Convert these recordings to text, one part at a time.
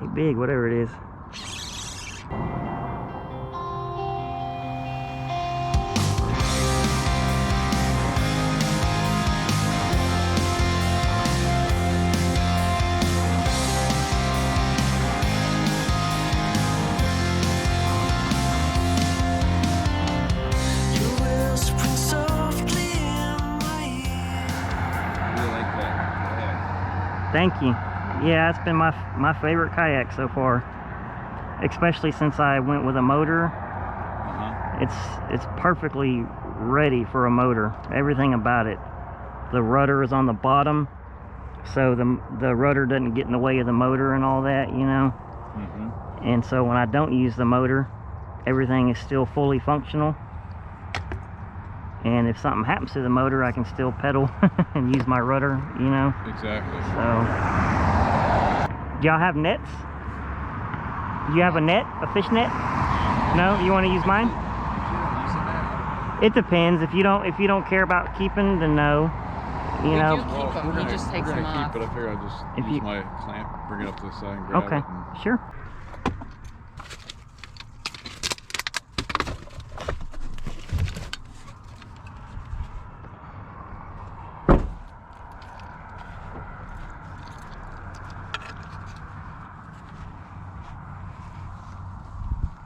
Hey, big, whatever it is. Thank you. Yeah, it's been my favorite kayak so far, especially since I went with a motor. It's perfectly ready for a motor. Everything about it. The rudder is on the bottom, so the rudder doesn't get in the way of the motor and all that, you know. And so when I don't use the motor, everything is still fully functional. And if something happens to the motor, I can still pedal and use my rudder, you know? Exactly. So, do y'all have nets? Do you have a net, a fish net? No? You want to use mine? It depends. If you don't care about keeping, then no. You know. We do keep them. He just takes them off. But I figure I'll just use my clamp, bring it up to the side, and grab it. Okay. Sure.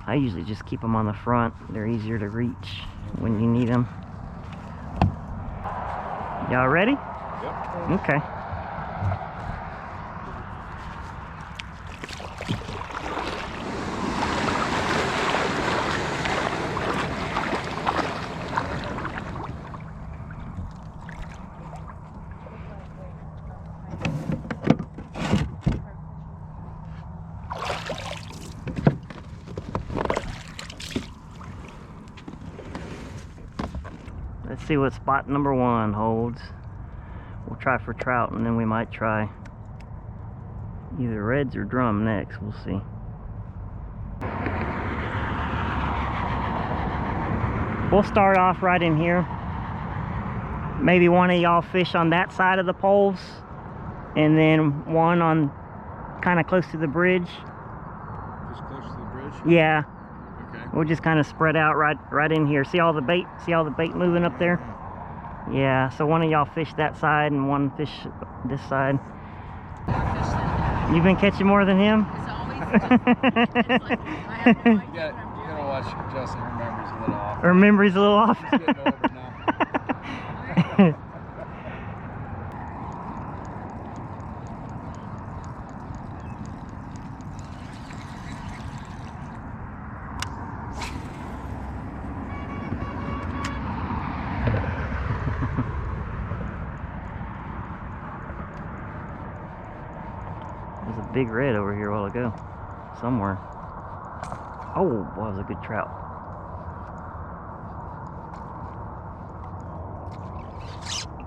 I usually just keep them on the front. They're easier to reach when you need them. Y'all ready? Yep. Okay. Let's see what spot number 1 holds. We'll try for trout, and then we might try either reds or drum next. We'll see. We'll start off right in here. Maybe one of y'all fish on that side of the poles, and then one on kind of close to the bridge. Just close to the bridge? Yeah. Okay. We'll just kind of spread out right in here. See all the bait? See all the bait moving up there? Yeah, so one of y'all fish that side and one fish this side. You've been catching more than him? It's always just, it's like, I have no idea what I'm doing. You gotta watch Justin. Her memory's a little off. Her memory's a little off. He's getting over now. There's a big red over here a while ago, somewhere. Oh, boy, that was a good trout.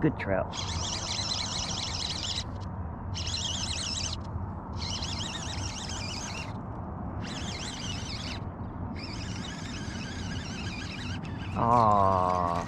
Good trout. Aww.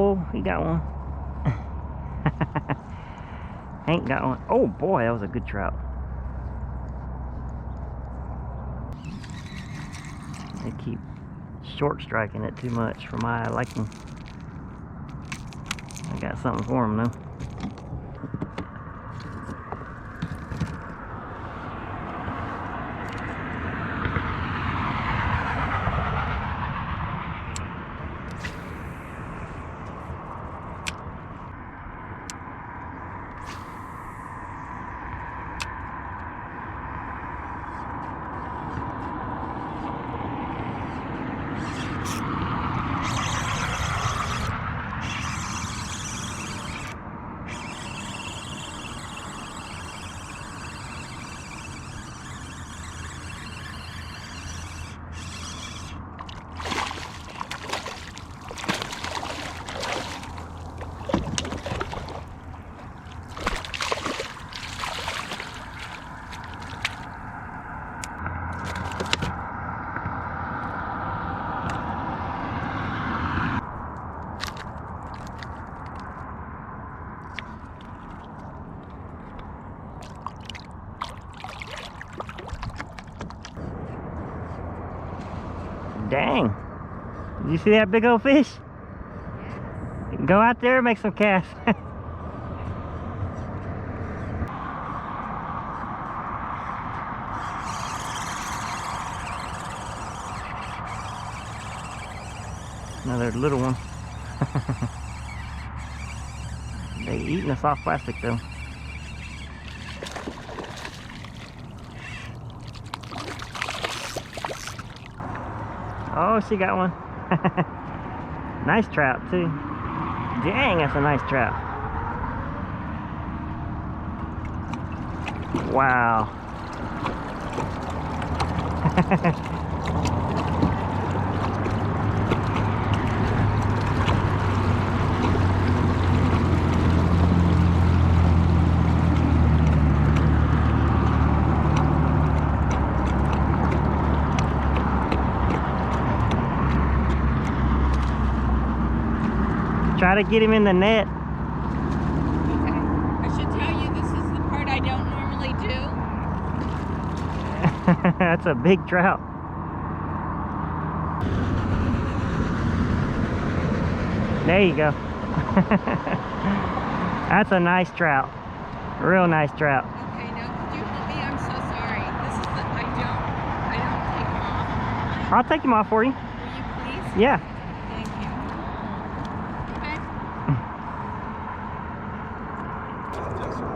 Oh, he got one. Hank got one. Oh boy, that was a good trout. They keep short striking it too much for my liking. I got something for him though. Dang. Did you see that big old fish? Go out there and make some casts. Another little one. They eating the soft plastic though. Oh, she got one. Nice trout too. Dang, that's a nice trout. Wow. Try to get him in the net. Okay. I should tell you, this is the part I don't normally do. That's a big trout. There you go. That's a nice trout. Real nice trout. Okay, now could you help me? I'm so sorry. This is the, I don't take them off. I'll take him off for you. Will you please? Yeah. Thank you. Okay.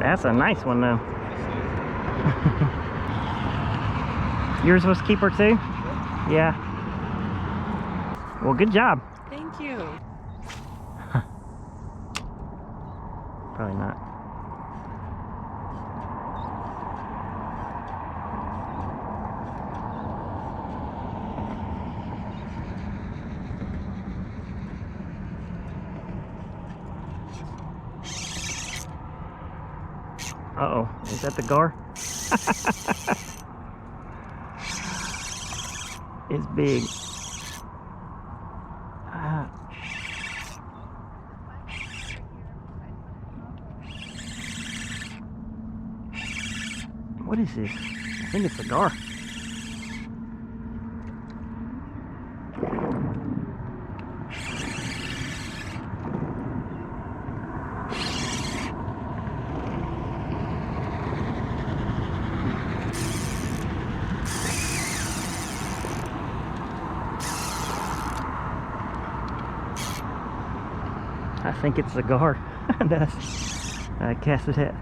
That's a nice one though. Yours was keeper too? Yeah. Well, good job. Thank you. Probably not. Uh-oh, is that the gar? It's big. What is this? I think it's a gar. I think it's the gar. I cast it at.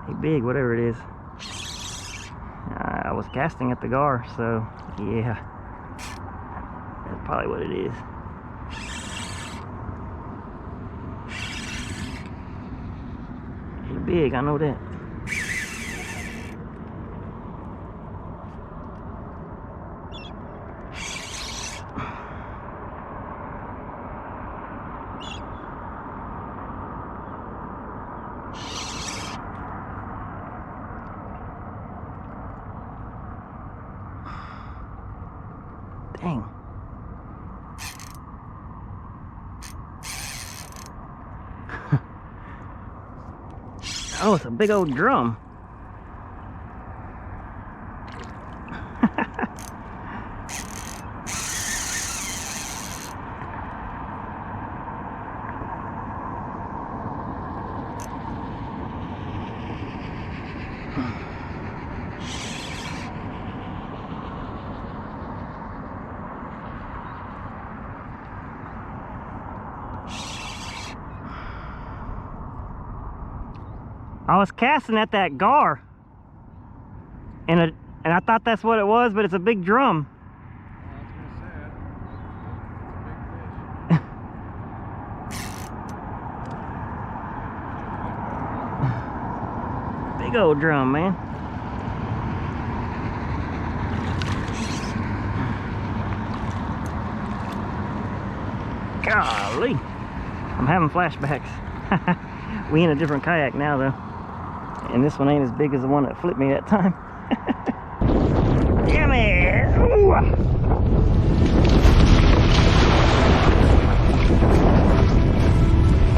Hey, big, whatever it is. I was casting at the gar, so yeah, that's probably what it is. Hey, big, I know that. Dang. Oh, it's a big old drum. I was casting at that gar, and I thought that's what it was, but it's a big drum. Big old drum, man. Golly, I'm having flashbacks. We in a different kayak now, though. And this one ain't as big as the one that flipped me that time. Damn it! Ooh.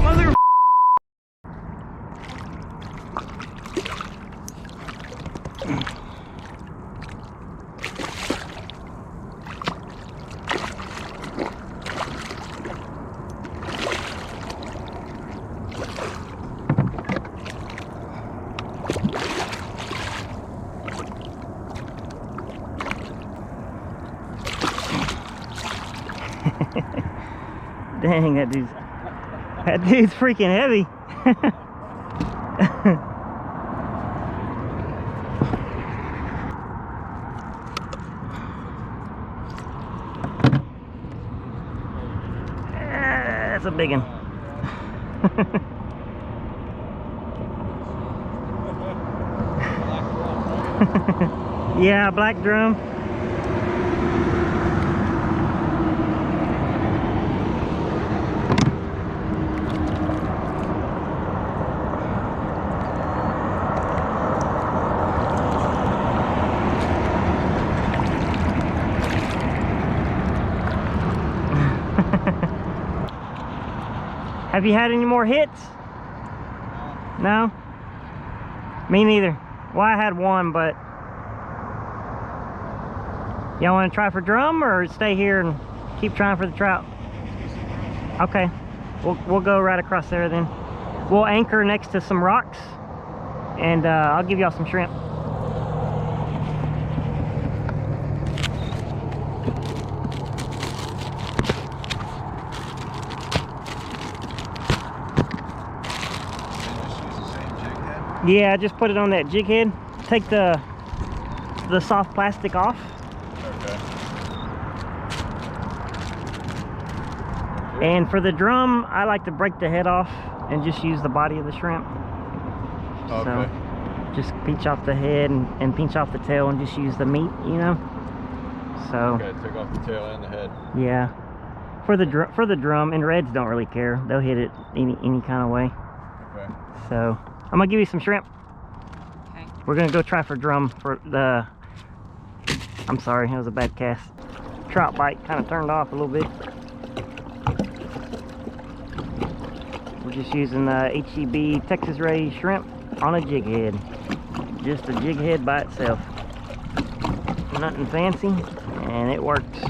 Mother. Dang, that dude's freaking heavy. That's a big one. Yeah, black drum. Have you had any more hits? No? Me neither. Well, I had one, but y'all want to try for drum or stay here and keep trying for the trout? Okay, we'll go right across there then. We'll anchor next to some rocks, and I'll give y'all some shrimp. Yeah, just put it on that jig head. Take the soft plastic off. Okay. And for the drum, I like to break the head off and just use the body of the shrimp. Okay. So just pinch off the head and pinch off the tail and just use the meat, you know. So Okay, take off the tail and the head. yeah, for the drum, and reds don't really care. They'll hit it any kind of way. Okay. So I'm gonna give you some shrimp. Okay. We're gonna go try for drum for the. I'm sorry, it was a bad cast. Trout bite kind of turned off a little bit. We're just using HEB Texas raised shrimp on a jig head. Just a jig head by itself. Nothing fancy, and it works.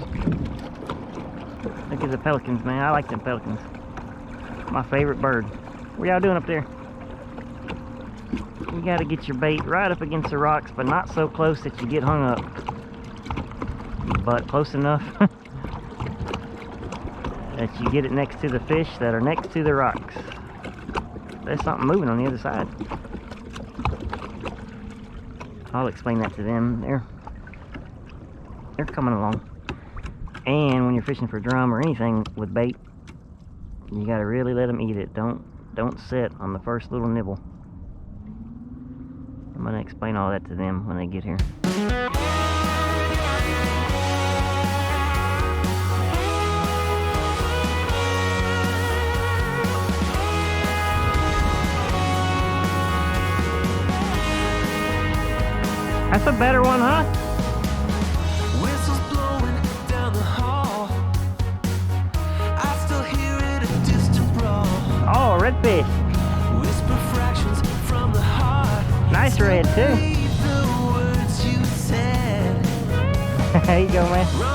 Look at the pelicans, man. I like them pelicans. My favorite bird. What y'all doing up there? You gotta get your bait right up against the rocks, but not so close that you get hung up. But close enough that you get it next to the fish that are next to the rocks. There's something moving on the other side. I'll explain that to them. They're coming along. And when you're fishing for drum or anything with bait, you gotta really let them eat it. Don't sit on the first little nibble. I'm gonna explain all that to them when they get here. That's a better one, huh? Whistles blowing down the redfish. Whisper fractions from the heart. Nice red too. Believe the words you said. There you go, man.